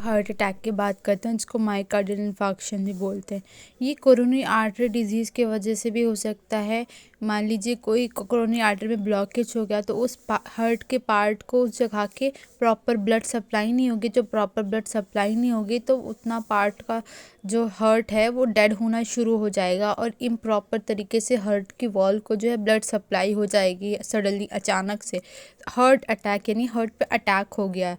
Heart attack की बात करते हैं जिसको मायोकार्डियल इन्फार्क्शन भी बोलते हैं। ये कोरोनरी आर्टरी डिजीज़ की वजह से भी हो सकता है। मान लीजिए कोई कोरोनरी आर्टरी में ब्लॉकेज हो गया तो उस हार्ट के पार्ट को उस जगह के प्रॉपर ब्लड सप्लाई नहीं होगी। जो प्रॉपर ब्लड सप्लाई नहीं होगी तो उतना पार्ट का जो हार्ट है वो डेड होना शुरू हो जाएगा और इम्प्रॉपर तरीके से हार्ट की वॉल को जो है ब्लड सप्लाई हो जाएगी सडनली अचानक से। हार्ट अटैक यानी हार्ट पे अटैक हो गया,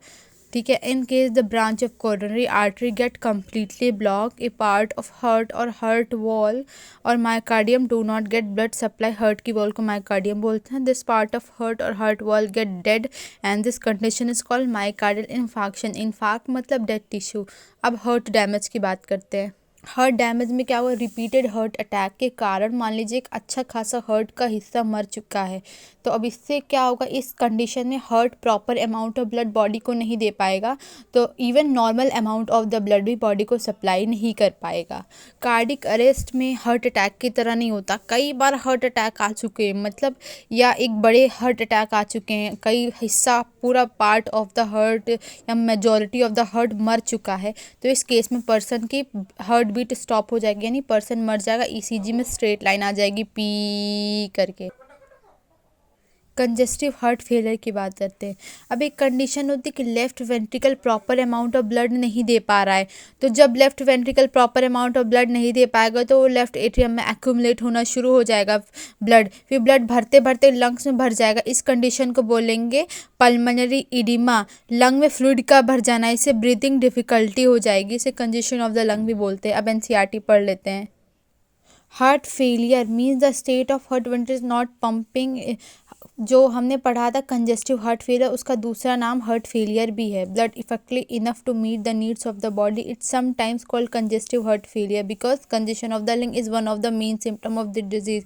ठीक है। In case the branch of coronary artery get completely block, a part of heart और हार्ट वॉल और myocardium do not get blood supply. Heart की वॉल को मायोकार्डियम बोलते हैं। दिस पार्ट ऑफ हार्ट और heart wall get dead and this condition is called myocardial infarction. Infarct मतलब dead tissue. अब heart damage की बात करते हैं। हार्ट डैमेज में क्या हुआ, रिपीटेड हार्ट अटैक के कारण मान लीजिए एक अच्छा खासा हार्ट का हिस्सा मर चुका है, तो अब इससे क्या होगा, इस कंडीशन में heart proper amount of blood body को नहीं दे पाएगा, तो even normal amount of the blood भी बॉडी को सप्लाई नहीं कर पाएगा। कार्डिक अरेस्ट में हार्ट अटैक की तरह नहीं होता। कई बार हार्ट अटैक आ चुके हैं, मतलब या एक बड़े हार्ट अटैक आ चुके हैं, कई हिस्सा पूरा पार्ट ऑफ द हार्ट या मेजॉरिटी ऑफ द हार्ट मर चुका है, तो इस केस में पर्सन की हार्ट बीट स्टॉप हो जाएगी, यानी पर्सन मर जाएगा। ईसीजी में स्ट्रेट लाइन आ जाएगी पी करके। कंजेस्टिव हार्ट फेलियर की बात करते हैं। अब एक कंडीशन होती है कि left ventricle proper amount of blood नहीं दे पा रहा है, तो जब left ventricle proper amount of blood नहीं दे पाएगा तो वो लेफ्ट एट्रियम में एक्यूमुलेट होना शुरू हो जाएगा ब्लड, फिर ब्लड भरते भरते लंग्स में भर जाएगा। इस कंडीशन को बोलेंगे पल्मोनरी इडिमा। लंग में फ्लूइड का भर जाना, इससे ब्रीथिंग डिफिकल्टी हो जाएगी, इसे कंजेशन ऑफ द लंग भी बोलते हैं। अब एनसीईआरटी पढ़ लेते हैं। Heart failure means the state of heart ventricle is not pumping. जो हमने पढ़ा था कंजेस्टिव हार्ट फेलियर, उसका दूसरा नाम हार्ट फेलियर भी है। Blood effectively enough to meet the needs of the body, it's sometimes called congestive heart failure because congestion of the lung is one of the main symptom of the disease.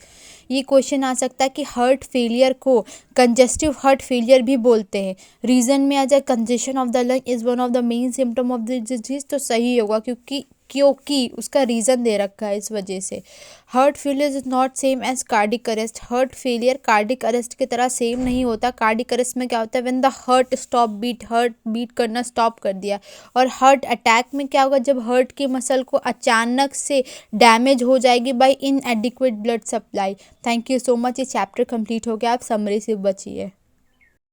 ये question आ सकता है कि heart failure को congestive heart failure भी बोलते हैं। Reason में आ जाए congestion of the lung is one of the main symptom of the disease, तो सही होगा क्योंकि उसका रीज़न दे रखा है, इस वजह से। Heart failure is not same as cardiac arrest. Heart failure cardiac arrest की तरह सेम नहीं होता। कार्डिक अरेस्ट में क्या होता है, when the heart stop beat, heart beat करना स्टॉप कर दिया। और हार्ट अटैक में क्या होगा, जब हार्ट की मसल को अचानक से डैमेज हो जाएगी by inadequate blood supply. Thank you so much. ये चैप्टर कंप्लीट हो गया, आप समरी से बचिए।